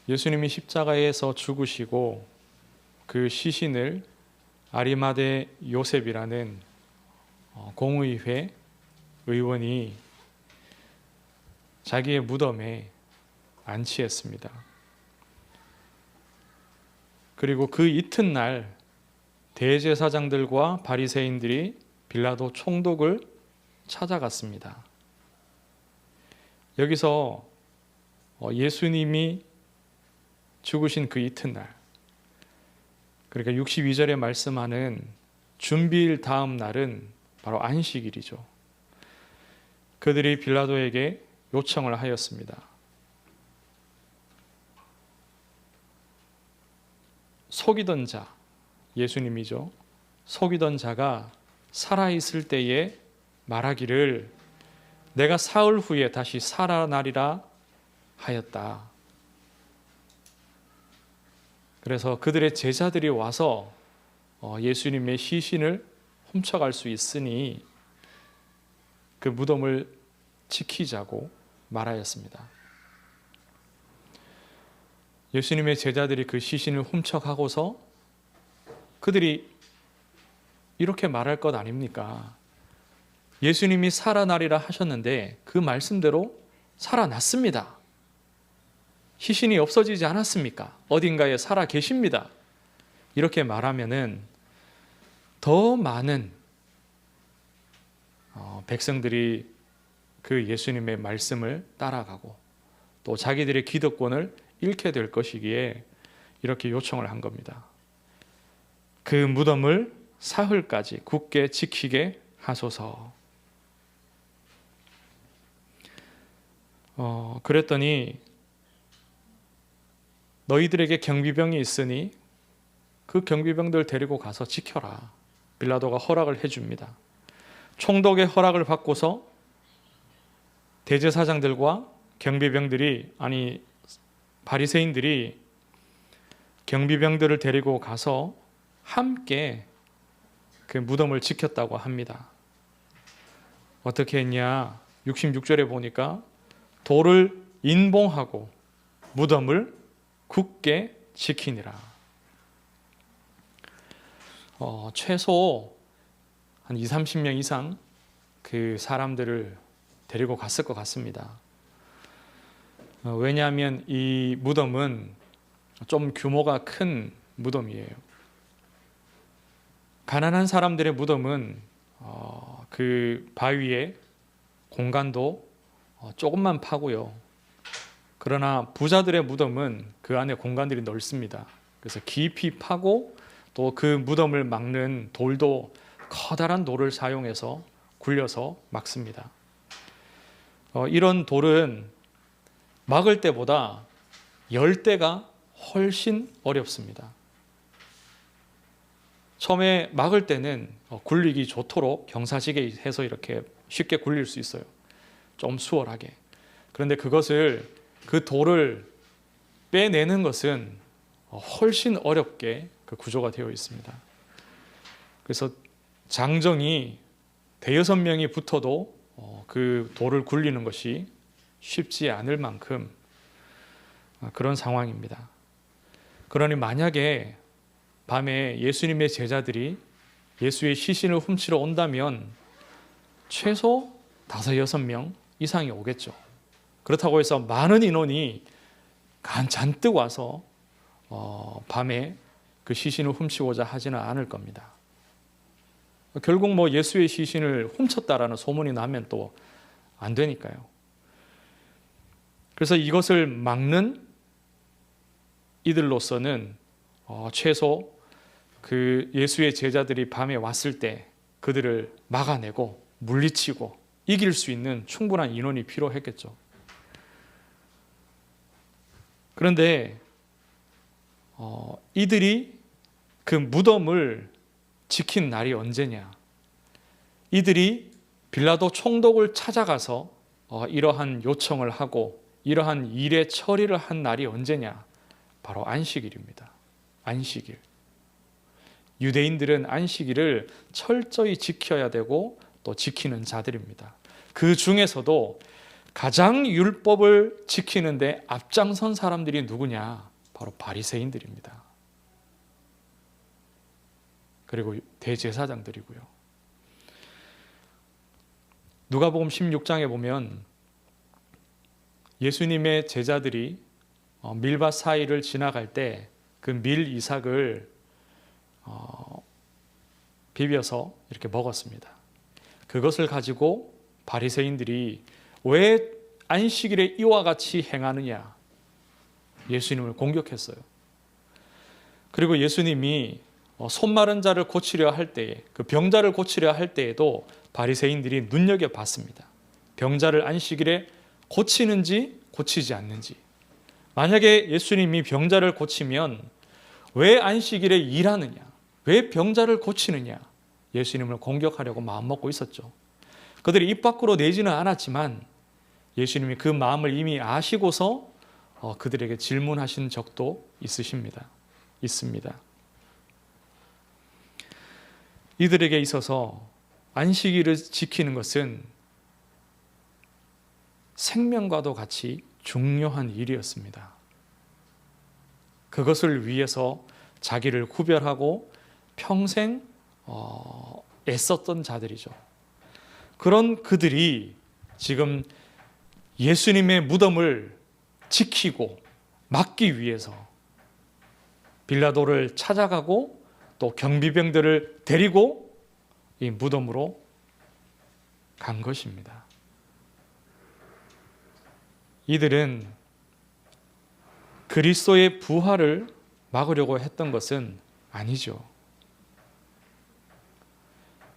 예수님이 십자가에서 죽으시고 그 시신을 아리마대 요셉이라는 공의회 의원이 자기의 무덤에 안치했습니다. 그리고 그 이튿날 대제사장들과 바리새인들이 빌라도 총독을 찾아갔습니다. 여기서 예수님이 죽으신 그 이튿날, 그러니까 62절에 말씀하는 준비일 다음 날은 바로 안식일이죠. 그들이 빌라도에게 요청을 하였습니다. 속이던 자, 예수님이죠. 속이던 자가 살아있을 때에 말하기를 내가 사흘 후에 다시 살아나리라 하였다. 그래서 그들의 제자들이 와서 예수님의 시신을 훔쳐갈 수 있으니 그 무덤을 지키자고 말하였습니다. 예수님의 제자들이 그 시신을 훔쳐가고서 그들이 이렇게 말할 것 아닙니까? 예수님이 살아나리라 하셨는데 그 말씀대로 살아났습니다. 시신이 없어지지 않았습니까? 어딘가에 살아 계십니다. 이렇게 말하면은 더 많은 백성들이 그 예수님의 말씀을 따라가고 또 자기들의 기득권을 잃게 될 것이기에 이렇게 요청을 한 겁니다. 그 무덤을 사흘까지 굳게 지키게 하소서. 그랬더니 너희들에게 경비병이 있으니 그 경비병들 데리고 가서 지켜라. 빌라도가 허락을 해줍니다. 총독의 허락을 받고서 대제사장들과 경비병들이 바리새인들이 경비병들을 데리고 가서 함께 그 무덤을 지켰다고 합니다. 어떻게 했냐? 66절에 보니까 돌을 인봉하고 무덤을 굳게 지키니라. 최소 한 20, 30명 이상 그 사람들을 데리고 갔을 것 같습니다. 왜냐하면 이 무덤은 좀 규모가 큰 무덤이에요. 가난한 사람들의 무덤은 그 바위에 공간도 조금만 파고요. 그러나 부자들의 무덤은 그 안에 공간들이 넓습니다. 그래서 깊이 파고 또 그 무덤을 막는 돌도 커다란 돌을 사용해서 굴려서 막습니다. 이런 돌은 막을 때보다 열 대가 훨씬 어렵습니다. 처음에 막을 때는 굴리기 좋도록 경사지게 해서 이렇게 쉽게 굴릴 수 있어요. 좀 수월하게. 그런데 그 돌을 빼내는 것은 훨씬 어렵게 그 구조가 되어 있습니다. 그래서 장정이 대여섯 명이 붙어도 그 돌을 굴리는 것이 쉽지 않을 만큼 그런 상황입니다. 그러니 만약에 밤에 예수님의 제자들이 예수의 시신을 훔치러 온다면 최소 5, 6명 이상이 오겠죠. 그렇다고 해서 많은 인원이 잔뜩 와서 밤에 그 시신을 훔치고자 하지는 않을 겁니다. 결국 예수의 시신을 훔쳤다라는 소문이 나면 또 안 되니까요. 그래서 이것을 막는 이들로서는 최소 그 예수의 제자들이 밤에 왔을 때 그들을 막아내고 물리치고 이길 수 있는 충분한 인원이 필요했겠죠. 그런데 이들이 그 무덤을 지킨 날이 언제냐? 이들이 빌라도 총독을 찾아가서 이러한 요청을 하고 이러한 일의 처리를 한 날이 언제냐? 바로 안식일입니다. 안식일. 유대인들은 안식일을 철저히 지켜야 되고 또 지키는 자들입니다. 그 중에서도 가장 율법을 지키는데 앞장선 사람들이 누구냐? 바로 바리새인들입니다. 그리고 대제사장들이고요. 누가복음 16장에 보면 예수님의 제자들이 밀밭 사이를 지나갈 때 그 밀 이삭을 비벼서 이렇게 먹었습니다. 그것을 가지고 바리새인들이 왜 안식일에 이와 같이 행하느냐? 예수님을 공격했어요. 그리고 예수님이 손 마른 자를 고치려 할 때에, 그 병자를 고치려 할 때에도 바리새인들이 눈여겨봤습니다. 병자를 안식일에 고치는지 고치지 않는지. 만약에 예수님이 병자를 고치면 왜 안식일에 일하느냐? 왜 병자를 고치느냐? 예수님을 공격하려고 마음먹고 있었죠. 그들이 입 밖으로 내지는 않았지만 예수님이 그 마음을 이미 아시고서 그들에게 질문하신 적도 있습니다. 이들에게 있어서 안식일을 지키는 것은 생명과도 같이 중요한 일이었습니다. 그것을 위해서 자기를 구별하고 평생 애썼던 자들이죠. 그런 그들이 지금 예수님의 무덤을 지키고 막기 위해서 빌라도를 찾아가고 또 경비병들을 데리고 이 무덤으로 간 것입니다. 이들은 그리스도의 부활을 막으려고 했던 것은 아니죠.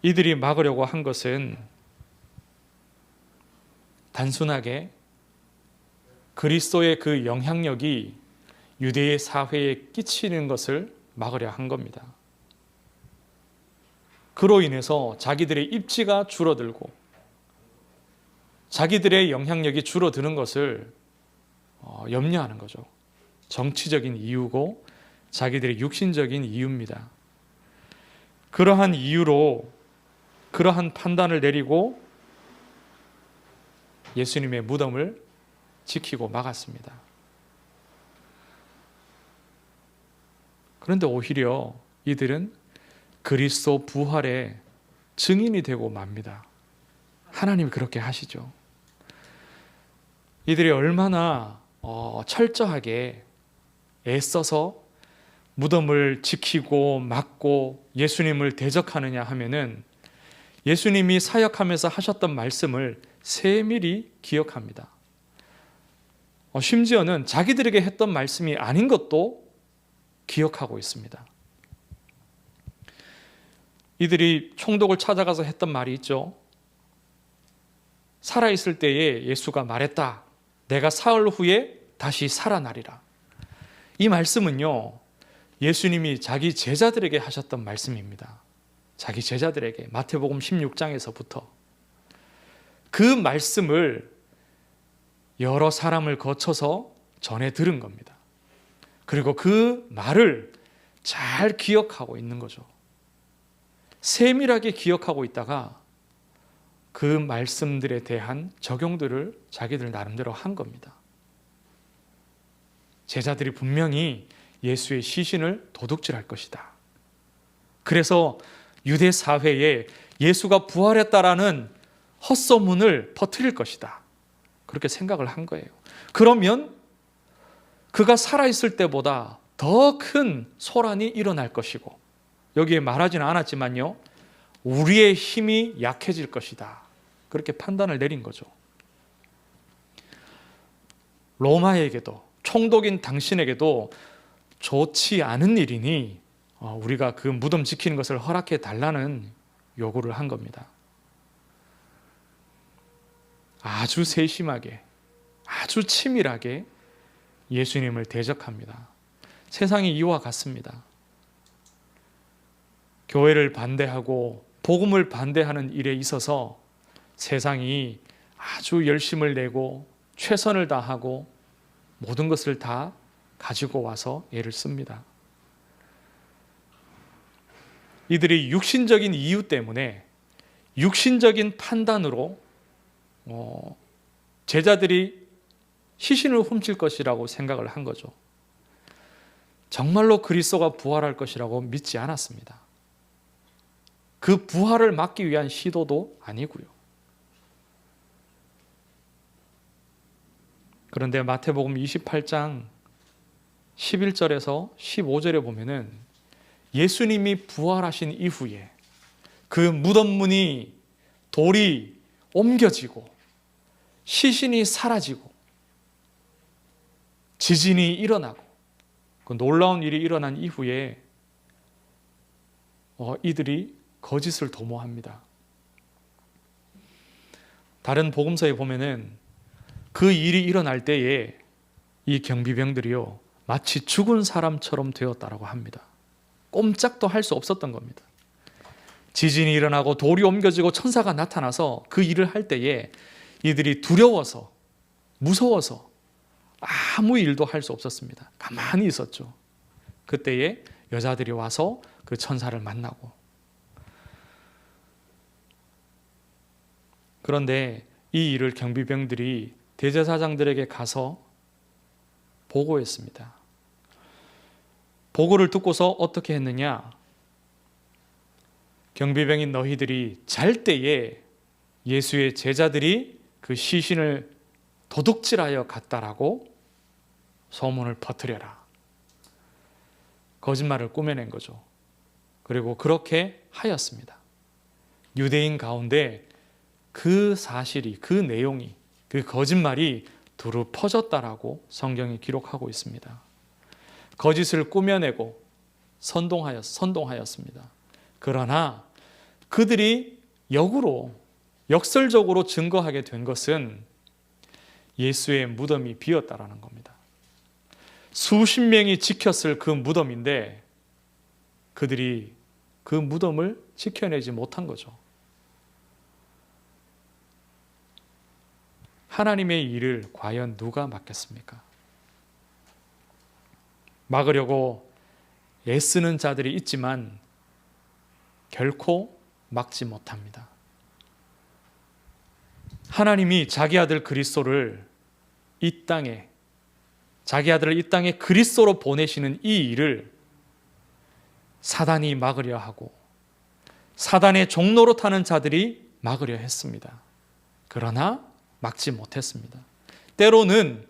이들이 막으려고 한 것은 단순하게 그리스도의 그 영향력이 유대의 사회에 끼치는 것을 막으려 한 겁니다. 그로 인해서 자기들의 입지가 줄어들고 자기들의 영향력이 줄어드는 것을 염려하는 거죠. 정치적인 이유고 자기들의 육신적인 이유입니다. 그러한 이유로 그러한 판단을 내리고 예수님의 무덤을 지키고 막았습니다. 그런데 오히려 이들은 그리스도 부활의 증인이 되고 맙니다. 하나님이 그렇게 하시죠. 이들이 얼마나 철저하게 애써서 무덤을 지키고 막고 예수님을 대적하느냐 하면은 예수님이 사역하면서 하셨던 말씀을 세밀히 기억합니다. 심지어는 자기들에게 했던 말씀이 아닌 것도 기억하고 있습니다. 이들이 총독을 찾아가서 했던 말이 있죠. 살아있을 때에 예수가 말했다. 내가 사흘 후에 다시 살아나리라. 이 말씀은요, 예수님이 자기 제자들에게 하셨던 말씀입니다. 자기 제자들에게 마태복음 16장에서부터 그 말씀을 여러 사람을 거쳐서 전해 들은 겁니다. 그리고 그 말을 잘 기억하고 있는 거죠. 세밀하게 기억하고 있다가 그 말씀들에 대한 적용들을 자기들 나름대로 한 겁니다. 제자들이 분명히 예수의 시신을 도둑질할 것이다. 그래서 유대 사회에 예수가 부활했다라는 헛소문을 퍼뜨릴 것이다. 그렇게 생각을 한 거예요. 그러면 그가 살아있을 때보다 더 큰 소란이 일어날 것이고, 여기에 말하지는 않았지만요, 우리의 힘이 약해질 것이다. 그렇게 판단을 내린 거죠. 로마에게도, 총독인 당신에게도 좋지 않은 일이니 우리가 그 무덤 지키는 것을 허락해 달라는 요구를 한 겁니다. 아주 세심하게, 아주 치밀하게 예수님을 대적합니다. 세상이 이와 같습니다. 교회를 반대하고 복음을 반대하는 일에 있어서 세상이 아주 열심을 내고 최선을 다하고 모든 것을 다 가지고 와서 애를 씁니다. 이들이 육신적인 이유 때문에 육신적인 판단으로 제자들이 시신을 훔칠 것이라고 생각을 한 거죠. 정말로 그리스도가 부활할 것이라고 믿지 않았습니다. 그 부활을 막기 위한 시도도 아니고요. 그런데 마태복음 28장 11절에서 15절에 보면은 예수님이 부활하신 이후에 그 무덤 문이 돌이 옮겨지고 시신이 사라지고 지진이 일어나고 그 놀라운 일이 일어난 이후에 이들이 거짓을 도모합니다. 다른 복음서에 보면은 그 일이 일어날 때에 이 경비병들이요 마치 죽은 사람처럼 되었다라고 합니다. 꼼짝도 할 수 없었던 겁니다. 지진이 일어나고 돌이 옮겨지고 천사가 나타나서 그 일을 할 때에 이들이 두려워서 무서워서 아무 일도 할 수 없었습니다. 가만히 있었죠. 그때에 여자들이 와서 그 천사를 만나고, 그런데 이 일을 경비병들이 대제사장들에게 가서 보고했습니다. 보고를 듣고서 어떻게 했느냐? 경비병인 너희들이 잘 때에 예수의 제자들이 그 시신을 도둑질하여 갔다라고 소문을 퍼뜨려라. 거짓말을 꾸며낸 거죠. 그리고 그렇게 하였습니다. 유대인 가운데 그 사실이, 그 내용이, 그 거짓말이 두루 퍼졌다라고 성경이 기록하고 있습니다. 거짓을 꾸며내고 선동하였습니다. 그러나 그들이 역설적으로 증거하게 된 것은 예수의 무덤이 비었다라는 겁니다. 수십 명이 지켰을 그 무덤인데 그들이 그 무덤을 지켜내지 못한 거죠. 하나님의 일을 과연 누가 맡겠습니까? 막으려고 애쓰는 자들이 있지만 결코 막지 못합니다. 하나님이 자기 아들 그리스도를 자기 아들을 이 땅에 그리스도로 보내시는 이 일을 사단이 막으려 하고 사단의 종로로 타는 자들이 막으려 했습니다. 그러나 막지 못했습니다. 때로는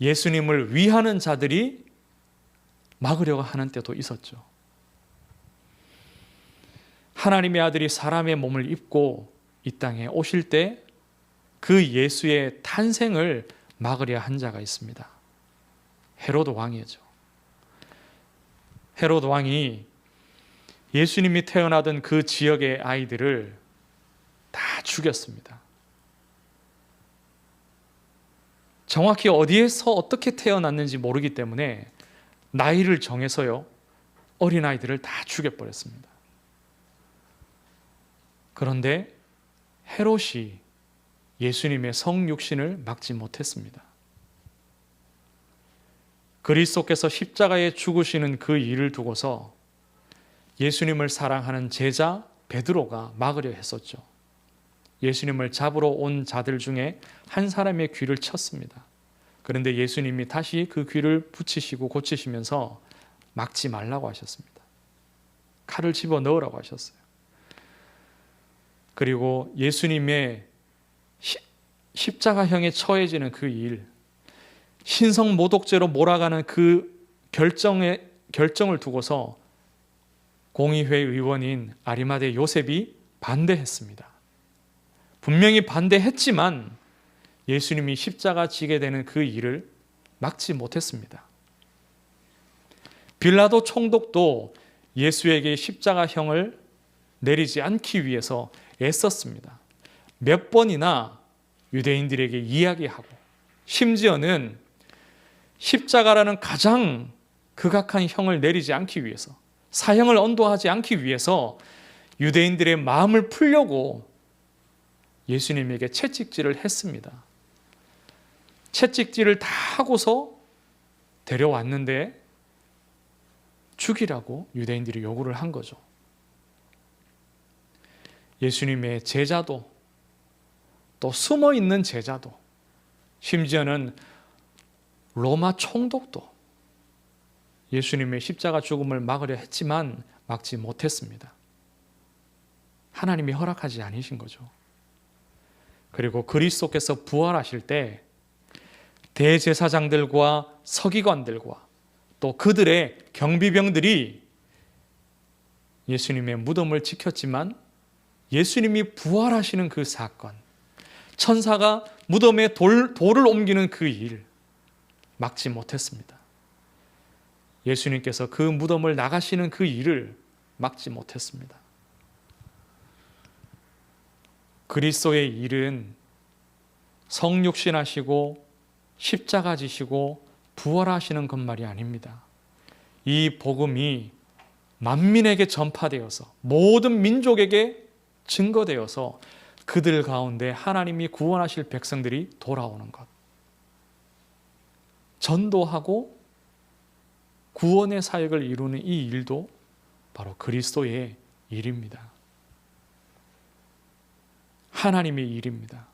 예수님을 위하는 자들이 막으려고 하는 때도 있었죠. 하나님의 아들이 사람의 몸을 입고 이 땅에 오실 때 그 예수의 탄생을 막으려 한 자가 있습니다. 헤로드 왕이죠. 헤로드 왕이 예수님이 태어나던 그 지역의 아이들을 다 죽였습니다. 정확히 어디에서 어떻게 태어났는지 모르기 때문에 나이를 정해서요 어린아이들을 다 죽여버렸습니다. 그런데 헤롯이 예수님의 성육신을 막지 못했습니다. 그리스도께서 십자가에 죽으시는 그 일을 두고서 예수님을 사랑하는 제자 베드로가 막으려 했었죠. 예수님을 잡으러 온 자들 중에 한 사람의 귀를 쳤습니다. 그런데 예수님이 다시 그 귀를 붙이시고 고치시면서 막지 말라고 하셨습니다. 칼을 집어 넣으라고 하셨어요. 그리고 예수님의 십자가형에 처해지는 그 일, 신성 모독죄로 몰아가는 그 결정을 두고서 공의회 의원인 아리마대 요셉이 반대했습니다. 분명히 반대했지만 예수님이 십자가 지게 되는 그 일을 막지 못했습니다. 빌라도 총독도 예수에게 십자가형을 내리지 않기 위해서 애썼습니다. 몇 번이나 유대인들에게 이야기하고 심지어는 십자가라는 가장 극악한 형을 내리지 않기 위해서, 사형을 언도하지 않기 위해서 유대인들의 마음을 풀려고 예수님에게 채찍질을 했습니다. 채찍질을 다 하고서 데려왔는데 죽이라고 유대인들이 요구를 한 거죠. 예수님의 제자도, 또 숨어있는 제자도, 심지어는 로마 총독도 예수님의 십자가 죽음을 막으려 했지만 막지 못했습니다. 하나님이 허락하지 않으신 거죠. 그리고 그리스도께서 부활하실 때 대제사장들과 서기관들과 또 그들의 경비병들이 예수님의 무덤을 지켰지만 예수님이 부활하시는 그 사건, 천사가 무덤에 돌을 옮기는 그 일 막지 못했습니다. 예수님께서 그 무덤을 나가시는 그 일을 막지 못했습니다. 그리스도의 일은 성육신하시고 십자가 지시고 부활하시는 것만이 아닙니다. 이 복음이 만민에게 전파되어서 모든 민족에게 증거되어서 그들 가운데 하나님이 구원하실 백성들이 돌아오는 것, 전도하고 구원의 사역을 이루는 이 일도 바로 그리스도의 일입니다. 하나님의 일입니다.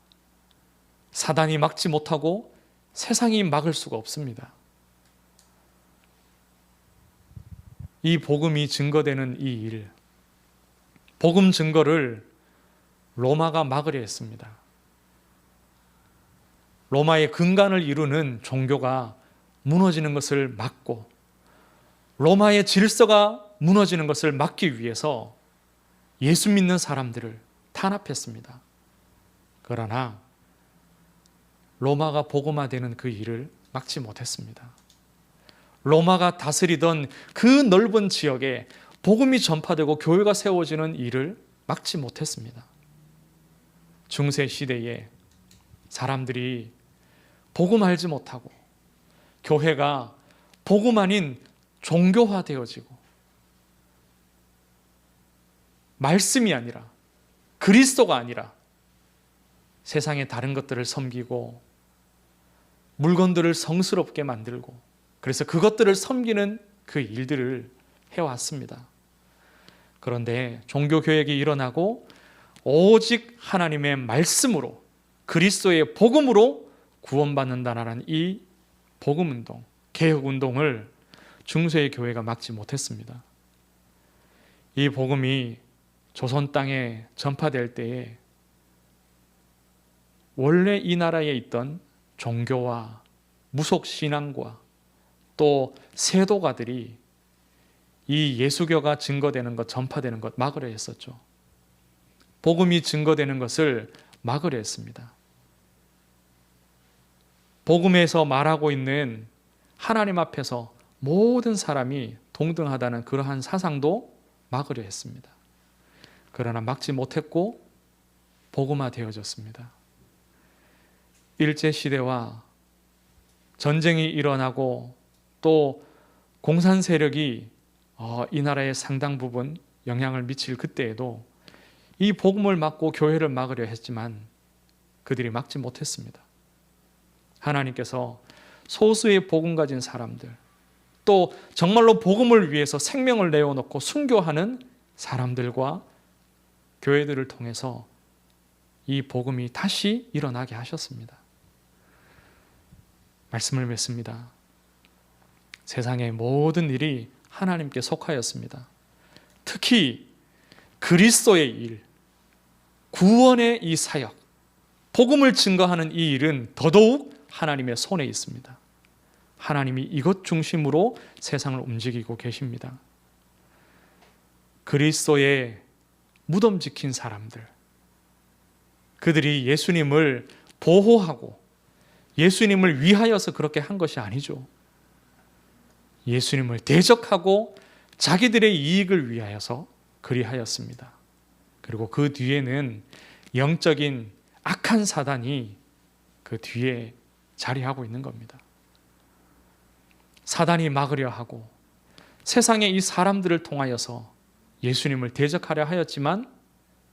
사단이 막지 못하고 세상이 막을 수가 없습니다. 이 복음이 증거되는 이 일, 복음 증거를 로마가 막으려 했습니다. 로마의 근간을 이루는 종교가 무너지는 것을 막고 로마의 질서가 무너지는 것을 막기 위해서 예수 믿는 사람들을 탄압했습니다. 그러나 로마가 복음화되는 그 일을 막지 못했습니다. 로마가 다스리던 그 넓은 지역에 복음이 전파되고 교회가 세워지는 일을 막지 못했습니다. 중세 시대에 사람들이 복음 알지 못하고 교회가 복음 아닌 종교화되어지고 말씀이 아니라 그리스도가 아니라 세상의 다른 것들을 섬기고 물건들을 성스럽게 만들고 그래서 그것들을 섬기는 그 일들을 해왔습니다. 그런데 종교개혁이 일어나고 오직 하나님의 말씀으로 그리스도의 복음으로 구원받는다라는 이 복음운동, 개혁운동을 중세의 교회가 막지 못했습니다. 이 복음이 조선 땅에 전파될 때에 원래 이 나라에 있던 종교와 무속신앙과 또 세도가들이 이 예수교가 증거되는 것, 전파되는 것 막으려 했었죠. 복음이 증거되는 것을 막으려 했습니다. 복음에서 말하고 있는 하나님 앞에서 모든 사람이 동등하다는 그러한 사상도 막으려 했습니다. 그러나 막지 못했고 복음화되어졌습니다. 일제시대와 전쟁이 일어나고 또 공산 세력이 이 나라의 상당 부분 영향을 미칠 그때에도 이 복음을 막고 교회를 막으려 했지만 그들이 막지 못했습니다. 하나님께서 소수의 복음 가진 사람들, 또 정말로 복음을 위해서 생명을 내어놓고 순교하는 사람들과 교회들을 통해서 이 복음이 다시 일어나게 하셨습니다. 말씀을 맺습니다. 세상의 모든 일이 하나님께 속하였습니다. 특히 그리스도의 일, 구원의 이 사역, 복음을 증거하는 이 일은 더더욱 하나님의 손에 있습니다. 하나님이 이것 중심으로 세상을 움직이고 계십니다. 그리스도의 무덤 지킨 사람들, 그들이 예수님을 보호하고 예수님을 위하여서 그렇게 한 것이 아니죠. 예수님을 대적하고 자기들의 이익을 위하여서 그리하였습니다. 그리고 그 뒤에는 영적인 악한 사단이 그 뒤에 자리하고 있는 겁니다. 사단이 막으려 하고 세상의 이 사람들을 통하여서 예수님을 대적하려 하였지만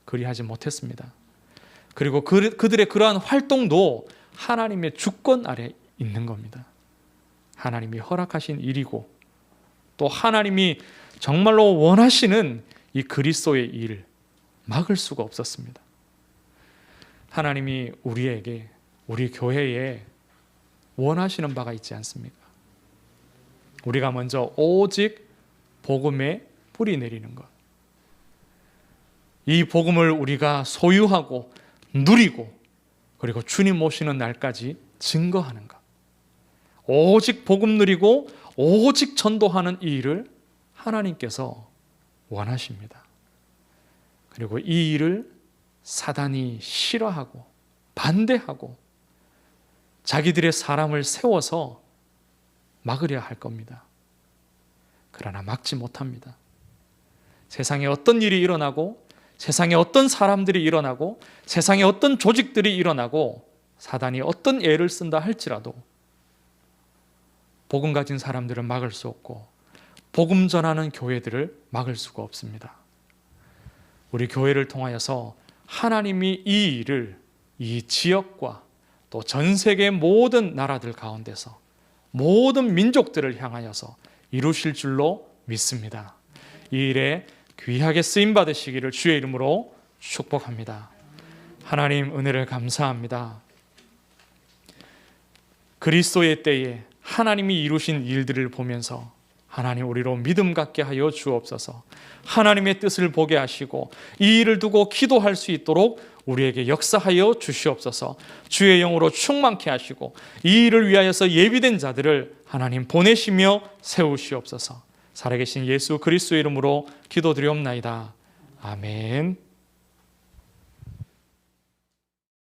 그리하지 못했습니다. 그리고 그들의 그러한 활동도 하나님의 주권 아래 있는 겁니다. 하나님이 허락하신 일이고 또 하나님이 정말로 원하시는 이 그리스도의 일 막을 수가 없었습니다. 하나님이 우리에게, 우리 교회에 원하시는 바가 있지 않습니까? 우리가 먼저 오직 복음에 뿌리 내리는 것, 이 복음을 우리가 소유하고 누리고 그리고 주님 오시는 날까지 증거하는 것, 오직 복음 누리고 오직 전도하는 이 일을 하나님께서 원하십니다. 그리고 이 일을 사단이 싫어하고 반대하고 자기들의 사람을 세워서 막으려 할 겁니다. 그러나 막지 못합니다. 세상에 어떤 일이 일어나고 세상에 어떤 사람들이 일어나고 세상에 어떤 조직들이 일어나고 사단이 어떤 애를 쓴다 할지라도 복음 가진 사람들을 막을 수 없고 복음 전하는 교회들을 막을 수가 없습니다. 우리 교회를 통하여서 하나님이 이 일을 이 지역과 또 전 세계 모든 나라들 가운데서 모든 민족들을 향하여서 이루실 줄로 믿습니다. 이 일에 귀하게 쓰임 받으시기를 주의 이름으로 축복합니다. 하나님 은혜를 감사합니다. 그리스도의 때에 하나님이 이루신 일들을 보면서 하나님 우리로 믿음 갖게 하여 주옵소서. 하나님의 뜻을 보게 하시고 이 일을 두고 기도할 수 있도록 우리에게 역사하여 주시옵소서. 주의 영으로 충만케 하시고 이 일을 위하여서 예비된 자들을 하나님 보내시며 세우시옵소서. 살아계신 예수 그리스도의 이름으로 기도드리옵나이다. 아멘.